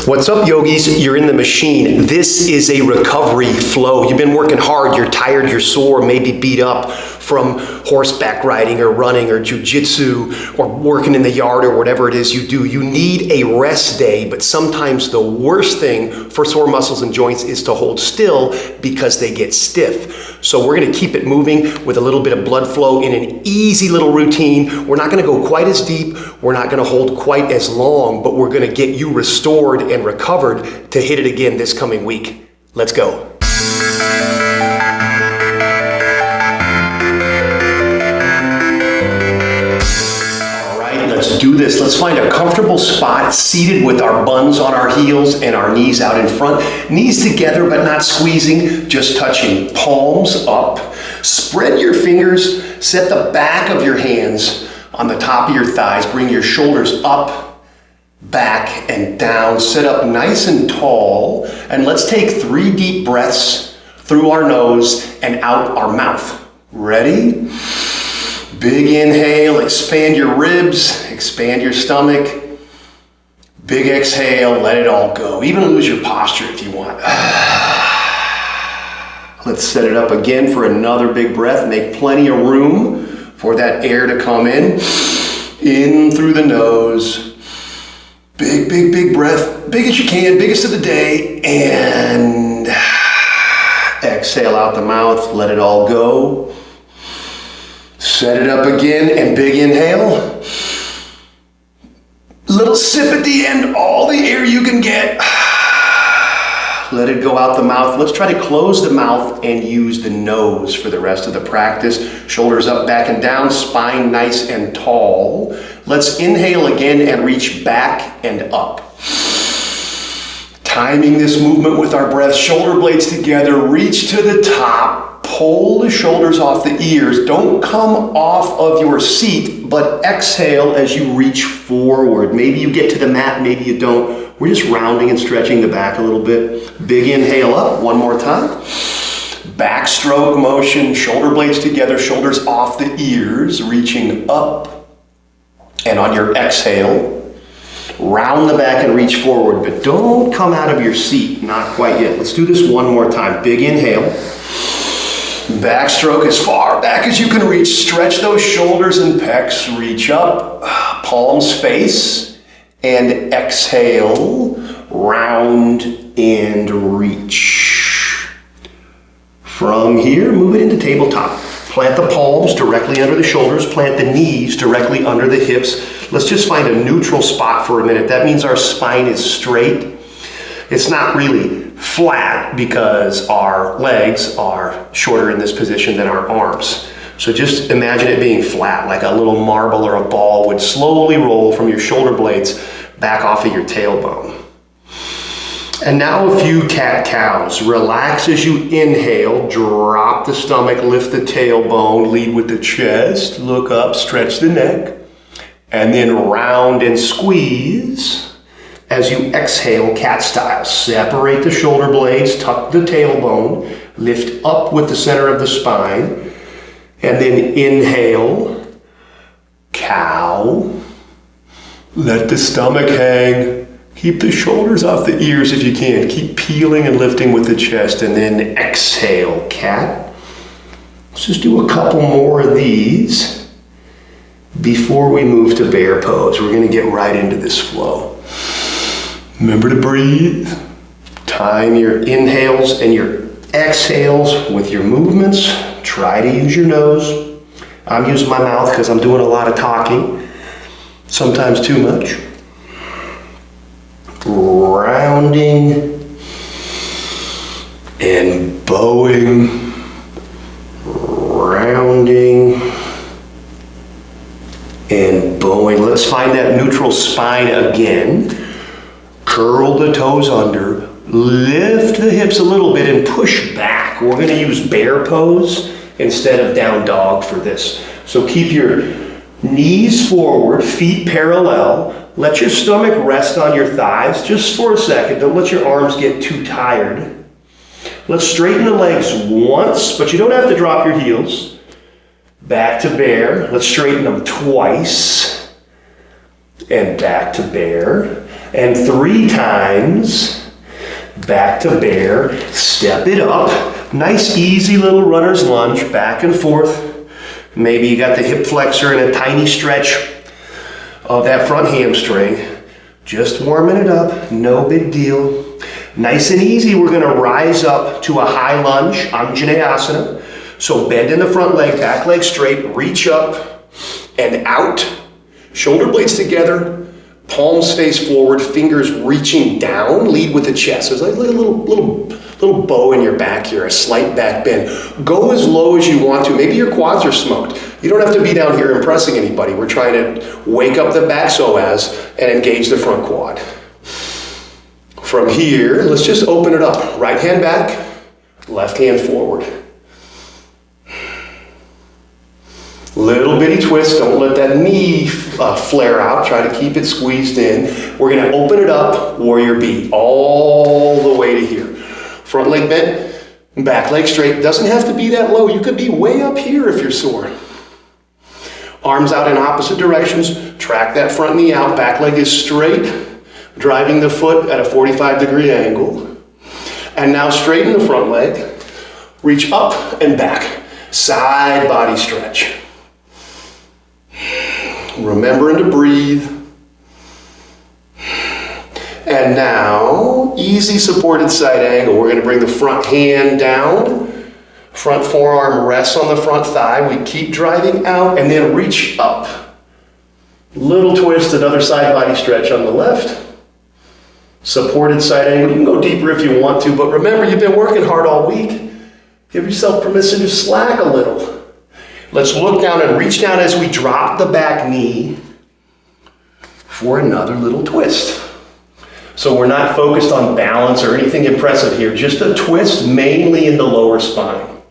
What's up, yogis? You're in the machine. This is a recovery flow. You've been working hard, you're tired, you're sore, maybe beat up from horseback riding or running or jujitsu or working in the yard or whatever it is you do. You need a rest day, but sometimes the worst thing for sore muscles and joints is to hold still because they get stiff. So we're gonna keep it moving with a little bit of blood flow in an easy little routine. We're not gonna go quite as deep, we're not gonna hold quite as long, but we're gonna get you restored and recovered to hit it again this coming week. Let's go. Let's do this. Let's find a comfortable spot seated with our buns on our heels and our knees out in front. Knees together but not squeezing, just touching. Palms up. Spread your fingers. Set the back of your hands on the top of your thighs. Bring your shoulders up, back, and down. Sit up nice and tall. And let's take 3 deep breaths through our nose and out our mouth. Ready? Big inhale, expand your ribs, expand your stomach. Big exhale, let it all go. Even lose your posture if you want. Let's set it up again for another big breath. Make plenty of room for that air to come in. In through the nose. Big, big, big breath. Big as you can, biggest of the day. And exhale out the mouth, let it all go. Set it up again and big inhale. Little sip at the end, all the air you can get. Let it go out the mouth. Let's try to close the mouth and use the nose for the rest of the practice. Shoulders up, back and down, spine nice and tall. Let's inhale again and reach back and up. Timing this movement with our breath, shoulder blades together, reach to the top. Pull the shoulders off the ears. Don't come off of your seat, but exhale as you reach forward. Maybe you get to the mat, maybe you don't. We're just rounding and stretching the back a little bit. Big inhale up, one more time. Backstroke motion, shoulder blades together, shoulders off the ears, reaching up. And on your exhale, round the back and reach forward, but don't come out of your seat, not quite yet. Let's do this one more time. Big inhale. Backstroke as far back as you can reach. Stretch those shoulders and pecs. Reach up, palms face, and exhale, round and reach. From here, move it into tabletop. Plant the palms directly under the shoulders. Plant the knees directly under the hips. Let's just find a neutral spot for a minute. That means our spine is straight. It's not really flat because our legs are shorter in this position than our arms. So just imagine it being flat, like a little marble or a ball would slowly roll from your shoulder blades back off of your tailbone. And now a few cat-cows. Relax as you inhale, drop the stomach, lift the tailbone, lead with the chest, look up, stretch the neck, and then round and squeeze. As you exhale, cat style, separate the shoulder blades, tuck the tailbone, lift up with the center of the spine, and then inhale, cow. Let the stomach hang. Keep the shoulders off the ears if you can. Keep peeling and lifting with the chest, and then exhale, cat. Let's just do a couple more of these before we move to bear pose. We're gonna get right into this flow. Remember to breathe. Time your inhales and your exhales with your movements. Try to use your nose. I'm using my mouth because I'm doing a lot of talking, sometimes too much. Rounding and bowing, rounding and bowing. Let's find that neutral spine again. Curl the toes under, lift the hips a little bit and push back. We're going to use bear pose instead of down dog for this. So keep your knees forward, feet parallel. Let your stomach rest on your thighs just for a second. Don't let your arms get too tired. Let's straighten the legs once, but you don't have to drop your heels. Back to bear. Let's straighten them twice. And back to bear. And 3 times back to bear. Step it up. Nice, easy little runner's lunge, back and forth. Maybe you got the hip flexor and a tiny stretch of that front hamstring. Just warming it up, no big deal. Nice and easy, we're gonna rise up to a high lunge, Anjaneyasana. So bend in the front leg, back leg straight, reach up and out. Shoulder blades together, palms face forward, fingers reaching down, lead with the chest. There's like a little bow in your back here, a slight back bend. Go as low as you want to. Maybe your quads are smoked. You don't have to be down here impressing anybody. We're trying to wake up the back psoas and engage the front quad. From here, let's just open it up. Right hand back, left hand forward. Little bitty twist, don't let that knee flare out. Try to keep it squeezed in. We're gonna open it up, warrior B, all the way to here. Front leg bent, back leg straight. Doesn't have to be that low. You could be way up here if you're sore. Arms out in opposite directions. Track that front knee out. Back leg is straight, driving the foot at a 45-degree angle. And now straighten the front leg. Reach up and back. Side body stretch. Remembering to breathe. And now, easy supported side angle. We're going to bring the front hand down. Front forearm rests on the front thigh. We keep driving out and then reach up. Little twist, another side body stretch on the left. Supported side angle. You can go deeper if you want to, but remember, you've been working hard all week. Give yourself permission to slack a little. Let's look down and reach down as we drop the back knee for another little twist. So we're not focused on balance or anything impressive here, just a twist mainly in the lower spine.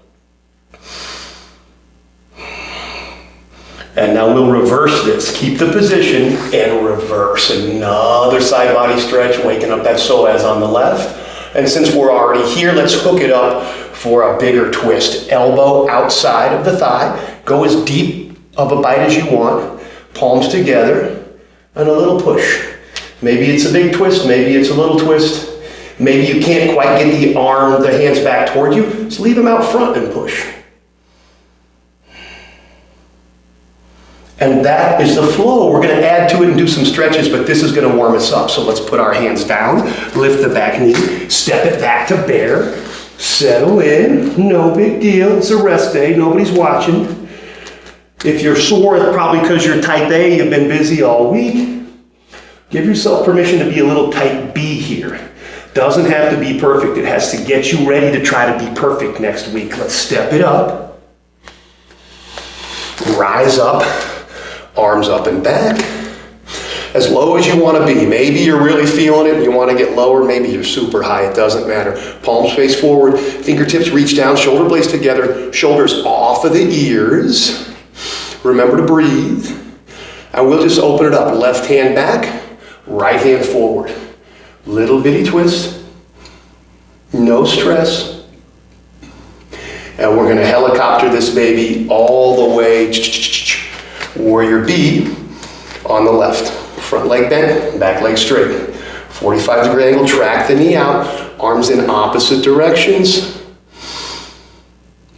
And now we'll reverse this. Keep the position and reverse. Another side body stretch, waking up that psoas on the left. And since we're already here, let's hook it up for a bigger twist. Elbow outside of the thigh. Go as deep of a bite as you want. Palms together and a little push. Maybe it's a big twist, maybe it's a little twist. Maybe you can't quite get the hands back toward you. Just leave them out front and push. And that is the flow. We're going to add to it and do some stretches, but this is going to warm us up. So let's put our hands down, lift the back knee, step it back to bear, settle in, no big deal. It's a rest day, nobody's watching. If you're sore, it's probably because you're type A, you've been busy all week. Give yourself permission to be a little type B here. Doesn't have to be perfect. It has to get you ready to try to be perfect next week. Let's step it up. Rise up. Arms up and back, as low as you want to be. Maybe you're really feeling it and you want to get lower. Maybe you're super high. It doesn't matter. Palms face forward, fingertips reach down, shoulder blades together, shoulders off of the ears. Remember to breathe. And we'll just open it up. Left hand back, right hand forward. Little bitty twist. No stress. And we're going to helicopter this baby all the way. Warrior B on the left. Front leg bent, back leg straight. 45-degree angle, track the knee out. Arms in opposite directions.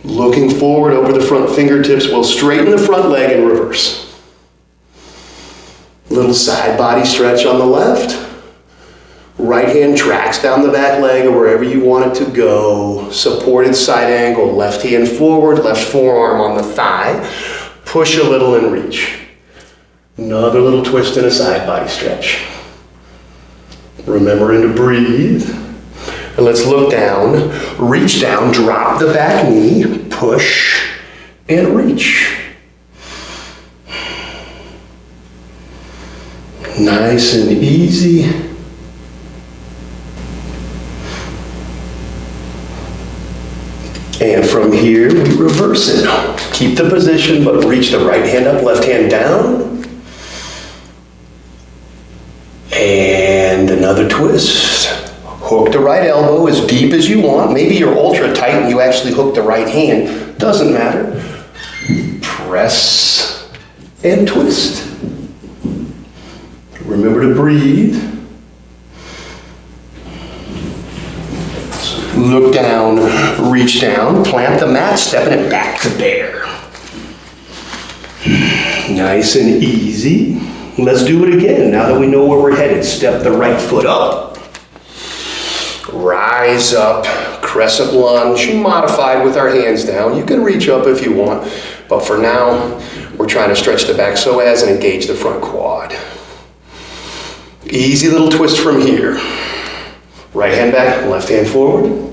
Looking forward over the front fingertips. We'll straighten the front leg and reverse. Little side body stretch on the left. Right hand tracks down the back leg or wherever you want it to go. Supported side angle, left hand forward, left forearm on the thigh. Push a little and reach. Another little twist and a side body stretch. Remembering to breathe. And let's look down, reach down, drop the back knee, push and reach. Nice and easy. And from here, we reverse it. Keep the position, but reach the right hand up, left hand down. And another twist. Hook the right elbow as deep as you want. Maybe you're ultra tight and you actually hook the right hand. Doesn't matter. Press and twist. Remember to breathe. Look down, reach down, plant the mat, stepping it back to bear. Nice and easy. Let's do it again. Now that we know where we're headed, step the right foot up. Rise up, crescent lunge, modified with our hands down. You can reach up if you want, but for now, we're trying to stretch the back psoas and engage the front quad. Easy little twist from here. Right hand back, left hand forward.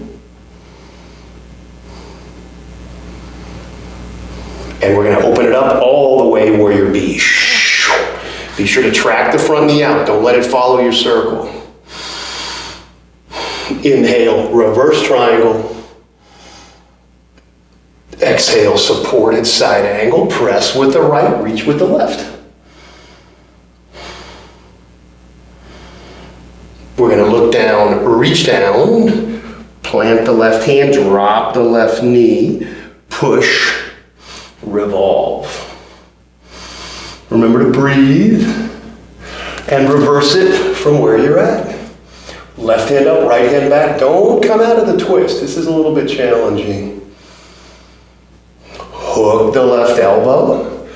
And we're going to open it up all the way, warrior B. Be sure to track the front knee out. Don't let it follow your circle. Inhale, reverse triangle. Exhale, supported side angle. Press with the right, reach with the left. We're going to look down, reach down, plant the left hand, drop the left knee, push, revolve. Remember to breathe and reverse it from where you're at. Left hand up, right hand back. Don't come out of the twist. This is a little bit challenging. Hook the left elbow,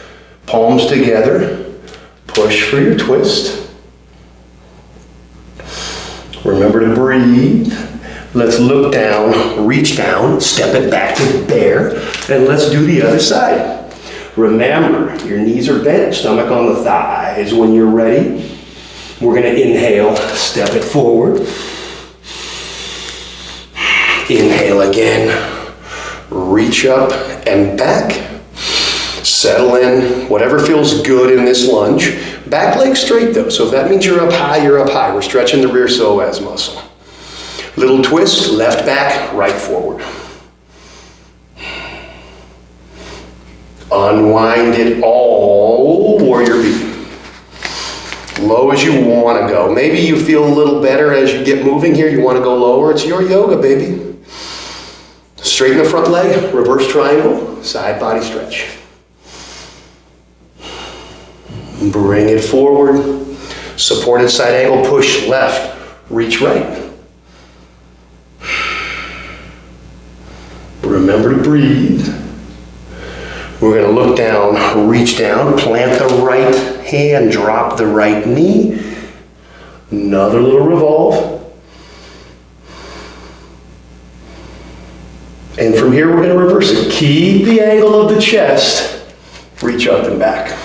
palms together, push for your twist. Remember to breathe. Let's look down, reach down, step it back to bear, and let's do the other side. Remember, your knees are bent, stomach on the thighs. When you're ready, we're going to inhale, step it forward. Inhale again, reach up and back. Settle in, whatever feels good in this lunge. Back leg straight though, so if that means you're up high, you're up high. We're stretching the rear psoas muscle. Little twist, left back, right forward. Unwind it all, warrior B. Low as you want to go. Maybe you feel a little better as you get moving here. You want to go lower. It's your yoga, baby. Straighten the front leg, reverse triangle, side body stretch. Bring it forward. Supported side angle, push left, reach right. Remember to breathe. We're going to look down, reach down, plant the right hand, drop the right knee. Another little revolve. And from here we're going to reverse it. Keep the angle of the chest. Reach up and back.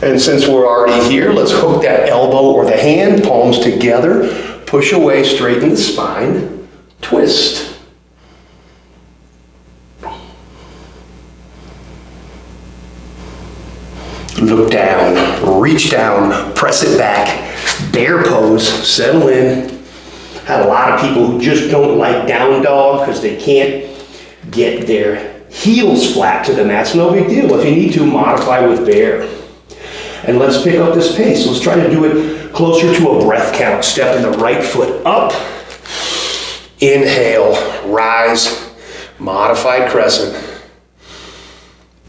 And since we're already here, let's hook that elbow or the hand, palms together. Push away, straighten the spine. Twist. Look down, reach down, press it back, bear pose, settle in. Had a lot of people who just don't like down dog because they can't get their heels flat to the mat. It's no big deal. If you need to, modify with bear. And let's pick up this pace. Let's try to do it closer to a breath count. Stepping the right foot up. Inhale, rise, modified crescent.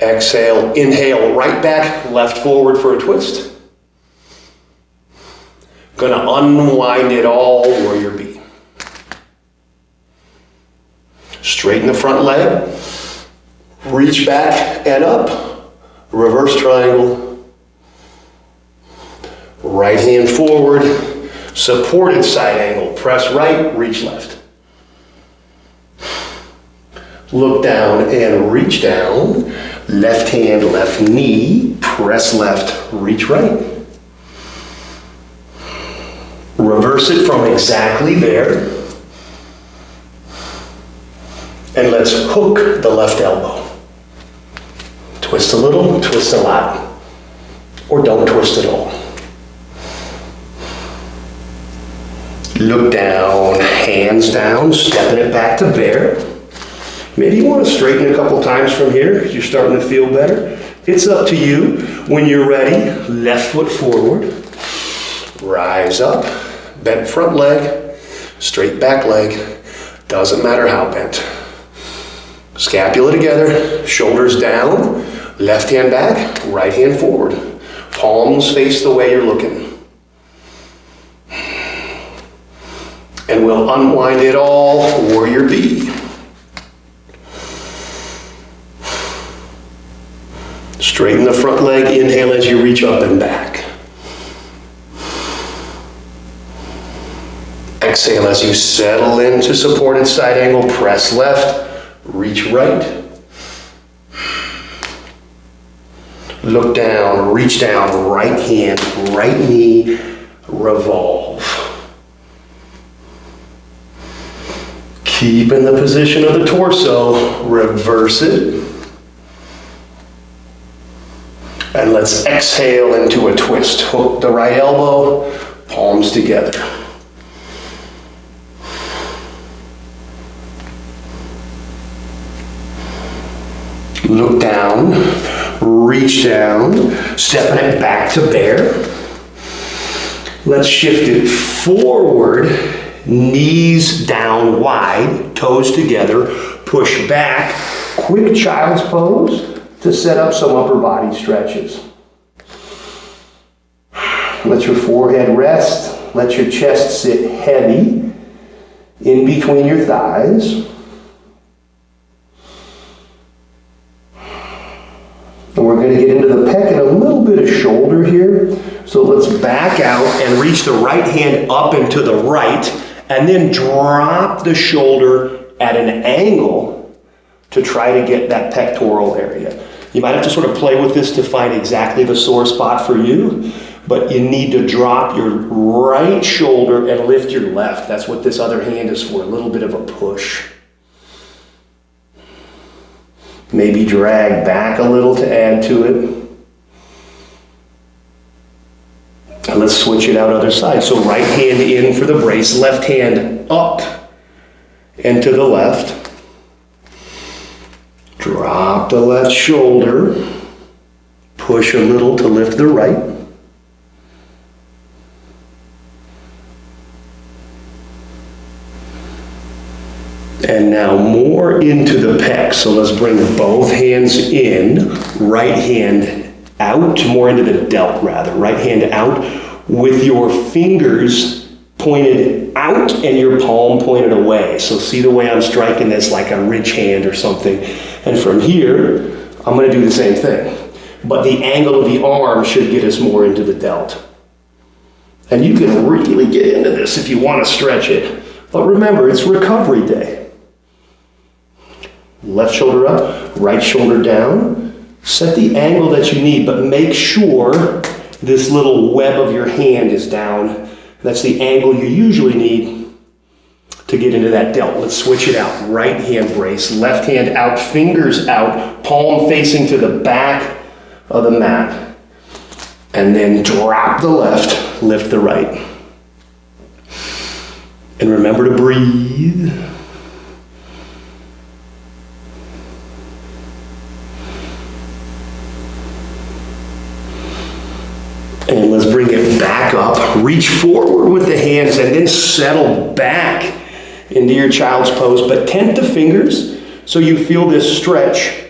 Exhale, inhale, right back, left forward for a twist. Gonna unwind it all, warrior B. Straighten the front leg, reach back and up, reverse triangle. Right hand forward, supported side angle, press right, reach left. Look down and reach down. Left hand, left knee, press left, reach right. Reverse it from exactly there. And let's hook the left elbow. Twist a little, twist a lot. Or don't twist at all. Look down, hands down, stepping it back to bear. Maybe you want to straighten a couple times from here because you're starting to feel better. It's up to you. When you're ready, left foot forward. Rise up, bent front leg, straight back leg. Doesn't matter how bent. Scapula together, shoulders down, left hand back, right hand forward. Palms face the way you're looking. then we'll unwind it all, warrior B. Straighten the front leg, inhale as you reach up and back. Exhale as you settle into supported side angle, press left, reach right. Look down, reach down, right hand, right knee, revolve. Keep in the position of the torso, reverse it. And let's exhale into a twist. Hook the right elbow, palms together. Look down, reach down, stepping it back to bear. Let's shift it forward, knees down wide, toes together, push back, quick child's pose to set up some upper body stretches. Let your forehead rest, let your chest sit heavy in between your thighs. And we're going to get into the pec and a little bit of shoulder here. So let's back out and reach the right hand up and to the right, and then drop the shoulder at an angle to try to get that pectoral area. You might have to sort of play with this to find exactly the sore spot for you, but you need to drop your right shoulder and lift your left. That's what this other hand is for, a little bit of a push. Maybe drag back a little to add to it. And let's switch it out other side. So right hand in for the brace, left hand up and to the left. Drop the left shoulder, push a little to lift the right. And now more into the pec. So let's bring both hands in, right hand out, more into the delt rather. Right hand out with your fingers pointed out and your palm pointed away. So see the way I'm striking this, like a ridge hand or something. And from here, I'm going to do the same thing. But the angle of the arm should get us more into the delt. And you can really get into this if you want to stretch it. But remember, it's recovery day. Left shoulder up, right shoulder down. Set the angle that you need, but make sure this little web of your hand is down. That's the angle you usually need to get into that delt. Let's switch it out. Right hand brace, left hand out, fingers out, palm facing to the back of the mat. And then drop the left, lift the right. And remember to breathe. And let's bring it back up. Reach forward with the hands and then settle back into your child's pose. But tent the fingers so you feel this stretch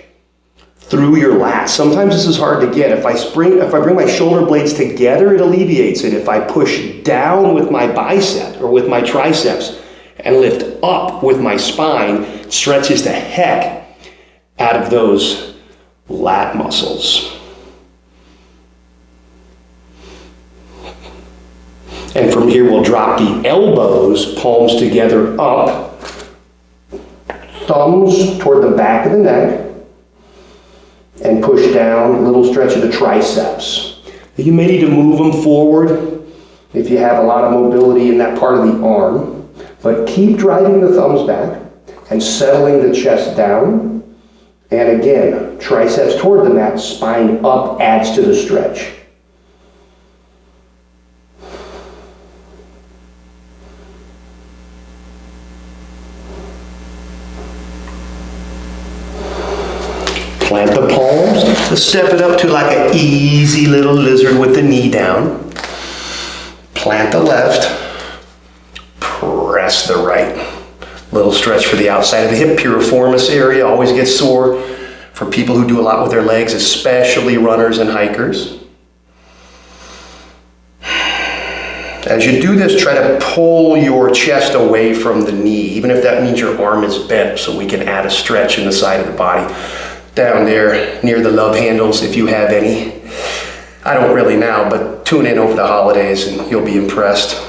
through your lats. Sometimes this is hard to get. If I bring my shoulder blades together, it alleviates it. If I push down with my bicep or with my triceps and lift up with my spine, it stretches the heck out of those lat muscles. And from here, we'll drop the elbows, palms together up, thumbs toward the back of the neck, and push down, a little stretch of the triceps. You may need to move them forward if you have a lot of mobility in that part of the arm, but keep driving the thumbs back and settling the chest down. And again, triceps toward the mat, spine up adds to the stretch. Plant the palms, let's step it up to like an easy little lizard with the knee down. Plant the left, press the right. Little stretch for the outside of the hip, piriformis area always gets sore for people who do a lot with their legs, especially runners and hikers. As you do this, try to pull your chest away from the knee, even if that means your arm is bent, so we can add a stretch in the side of the body. Down there near the love handles, if you have any. I don't really now, but tune in over the holidays and you'll be impressed.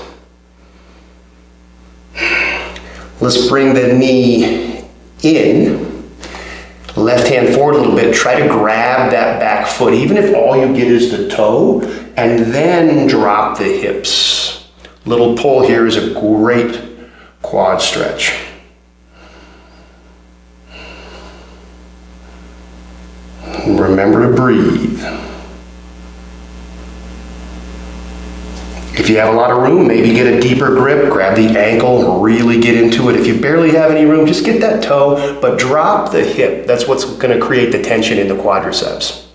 Let's bring the knee in. Left hand forward a little bit. Try to grab that back foot, even if all you get is the toe, and then drop the hips. Little pull here is a great quad stretch. Remember to breathe. If you have a lot of room, maybe get a deeper grip, grab the ankle, really get into it. If you barely have any room, just get that toe, but drop the hip. That's what's going to create the tension in the quadriceps.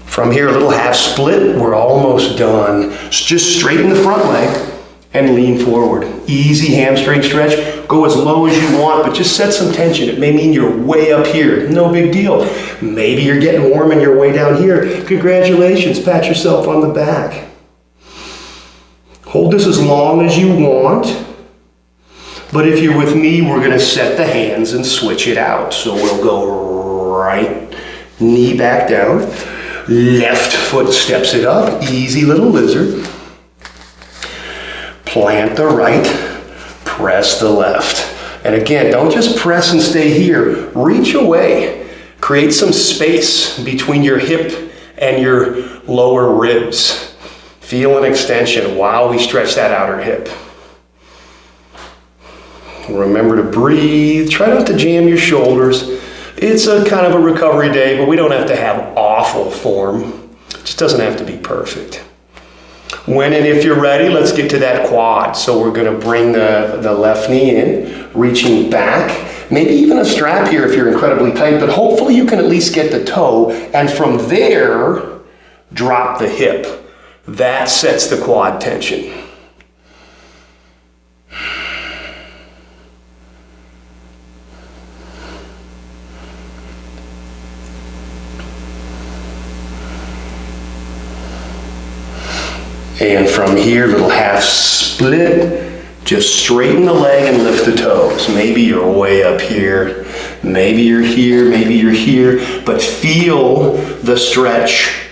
From here, a little half split. We're almost done. Just straighten the front leg and lean forward. Easy hamstring stretch. Go as low as you want, but just set some tension. It may mean you're way up here. No big deal. Maybe you're getting warm and you're way down here. Congratulations. Pat yourself on the back. Hold this as long as you want. But if you're with me, we're going to set the hands and switch it out. So we'll go right knee back down. Left foot steps it up. Easy little lizard. Plant the right, press the left. And again, don't just press and stay here. Reach away. Create some space between your hip and your lower ribs. Feel an extension while we stretch that outer hip. Remember to breathe. Try not to jam your shoulders. It's a kind of a recovery day, but we don't have to have awful form. It just doesn't have to be perfect. When and if you're ready, let's get to that quad. So we're going to bring the left knee in, reaching back. Maybe even a strap here if you're incredibly tight, but hopefully you can at least get the toe. And from there, drop the hip. That sets the quad tension. And from here, little half split, just straighten the leg and lift the toes. Maybe you're way up here, maybe you're here, maybe you're here, but feel the stretch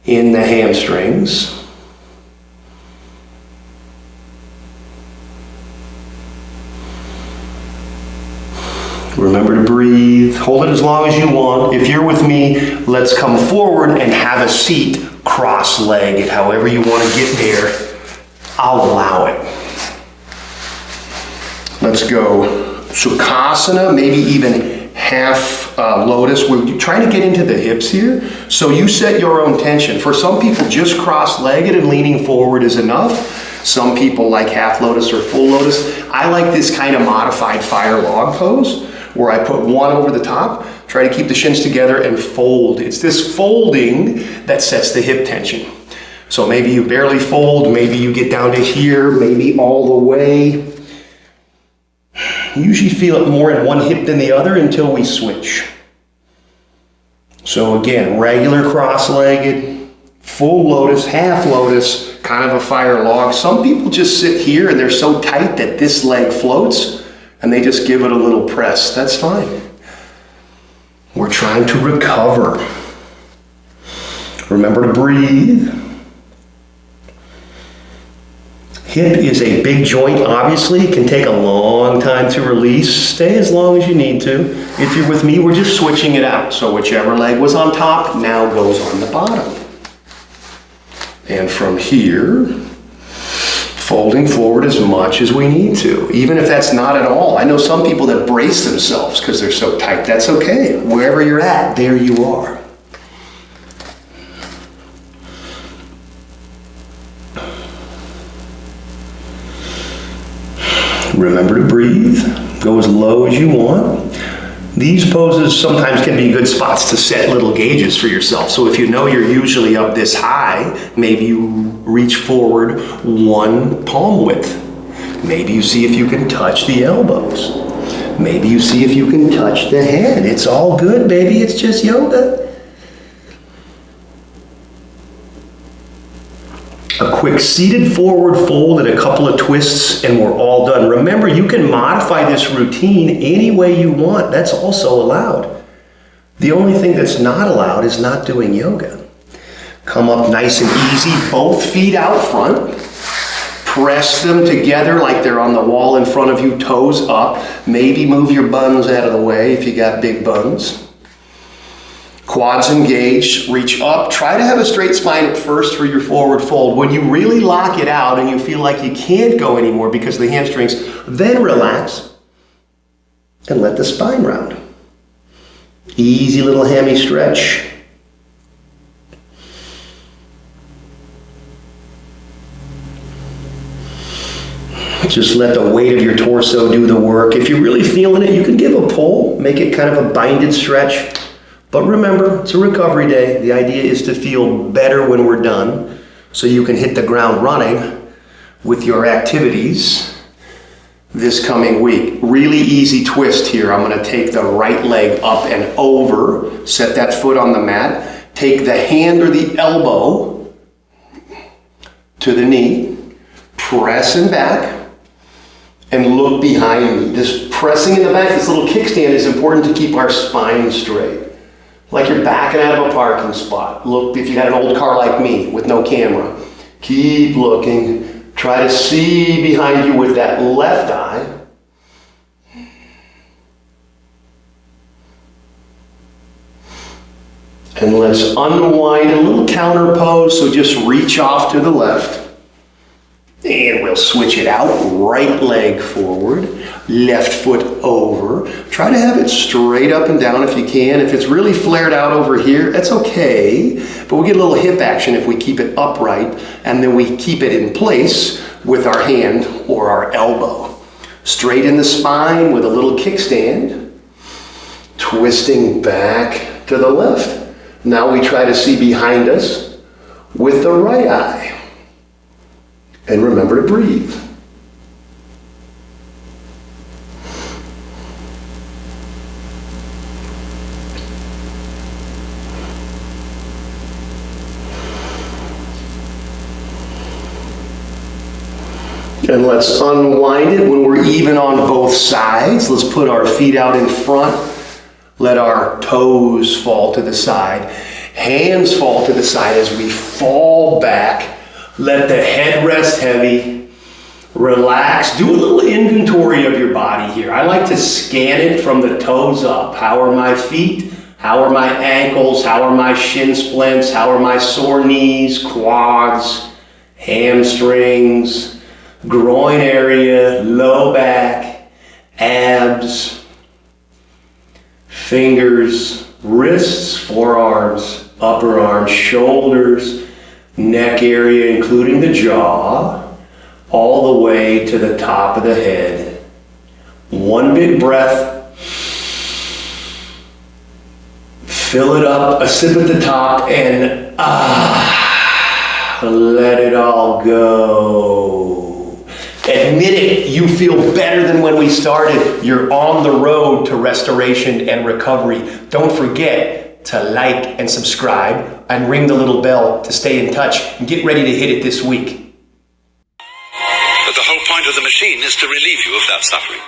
in the hamstrings. Remember to breathe. Hold it as long as you want. If you're with me, let's come forward and have a seat cross-legged. However you want to get there, I'll allow it. Let's go Sukhasana, maybe even half lotus. We're trying to get into the hips here, so you set your own tension. For some people, just cross-legged and leaning forward is enough. Some people like half lotus or full lotus. I like this kind of modified fire log pose, where I put one over the top, try to keep the shins together and fold. It's this folding that sets the hip tension. So maybe you barely fold, maybe you get down to here, maybe all the way. You usually feel it more in one hip than the other until we switch. So again, regular cross-legged, full lotus, half lotus, kind of a fire log. Some people just sit here and they're so tight that this leg floats and they just give it a little press. That's fine. We're trying to recover. Remember to breathe. Hip is a big joint, obviously. It can take a long time to release. Stay as long as you need to. If you're with me, we're just switching it out. So whichever leg was on top now goes on the bottom. And from here, folding forward as much as we need to, even if that's not at all. I know some people that brace themselves because they're so tight. That's okay. Wherever you're at, there you are. Remember to breathe. Go as low as you want. These poses sometimes can be good spots to set little gauges for yourself. So if you know you're usually up this high, maybe you reach forward one palm width. Maybe you see if you can touch the elbows. Maybe you see if you can touch the head. It's all good, baby. It's just yoga. A quick seated forward fold and a couple of twists and we're all done. Remember, you can modify this routine any way you want. That's also allowed. The only thing that's not allowed is not doing yoga. Come up nice and easy, both feet out front. Press them together like they're on the wall in front of you, toes up. Maybe move your buns out of the way if you got big buns. Quads engaged, reach up. Try to have a straight spine at first for your forward fold. When you really lock it out and you feel like you can't go anymore because of the hamstrings, then relax and let the spine round. Easy little hammy stretch. Just let the weight of your torso do the work. If you're really feeling it, you can give a pull, make it kind of a binded stretch. But remember, it's a recovery day. The idea is to feel better when we're done, so you can hit the ground running with your activities this coming week. Really easy twist here. I'm going to take the right leg up and over, set that foot on the mat, take the hand or the elbow to the knee, pressing back, and look behind me. This pressing in the back, this little kickstand is important to keep our spine straight. Like you're backing out of a parking spot. Look, if you got an old car like me with no camera, keep looking. Try to see behind you with that left eye. And let's unwind a little counter pose. So just reach off to the left. And we'll switch it out. Right leg forward, left foot over. Try to have it straight up and down if you can. If it's really flared out over here, that's okay. But we get a little hip action if we keep it upright and then we keep it in place with our hand or our elbow. Straight in the spine with a little kickstand. Twisting back to the left. Now we try to see behind us with the right eye. And remember to breathe. And let's unwind it when we're even on both sides. Let's put our feet out in front. Let our toes fall to the side. Hands fall to the side as we fall back. Let the head rest heavy. Relax. Do a little inventory of your body here. I like to scan it from the toes up. How are my feet? How are my ankles? How are my shin splints? How are my sore knees, quads, hamstrings, groin area, low back, abs, fingers, wrists, forearms, upper arms, shoulders, neck area, including the jaw, all the way to the top of the head. One big breath. Fill it up, a sip at the top, and let it all go. Admit it, you feel better than when we started. You're on the road to restoration and recovery. Don't forget to like and subscribe and ring the little bell to stay in touch and get ready to hit it this week. But the whole point of the machine is to relieve you of that suffering.